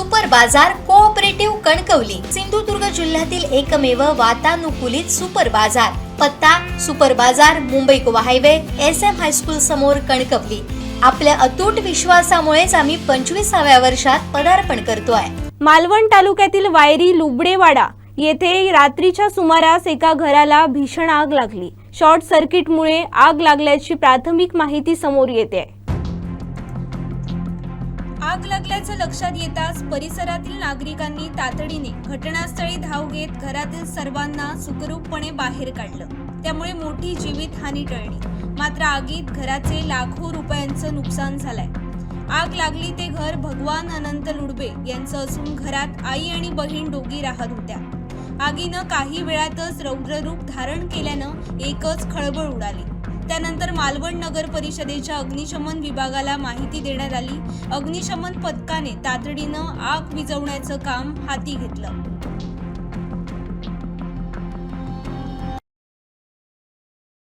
Super बाजार cooperative Kankavli Sindhudurg जिल्ह्यातील एकमेव वातानुकूलित सुपर बाजार। पत्ता सुपर बाजार Mumbai Goa highway SM high school समोर कणकवली। आपल्या अतूट विश्वासामुळेच आम्ही 25व्या वर्षात पदार्पण करतोय। मालवण तालुक्यातील वायरी लुबडेवाडा येथे रात्रीच्या सुमारास एका घराला भीषण आग लागली। शॉर्ट सर्किटमुळे आग लागल्याची प्राथमिक माहिती समोर येते। आग लागल्याचं लक्षात येताच परिसरातील नागरिकांनी तातडीने घटनास्थळी धाव घेत घरातील सर्वांना सुखरूपपणे बाहेर काढलं। त्यामुळे मोठी जीवितहानी टळली। मात्र आगीत घराचे लाखो रुपयांचं नुकसान झालंय। आग लागली ते घर भगवान अनंत लुडबे यांचं असून घरात आई आणि बहीण दोघी राहत होत्या। आगीनं काही वेळातच रौद्ररूप धारण केल्यानं एकच खळबळ उडाली। त्यानंतर मालवण नगर परिषदेच्या अग्निशमन विभागाला माहिती देण्यात आली। अग्निशमन पथकाने तातडीनं आग विझवण्याचं काम हाती घेतलं।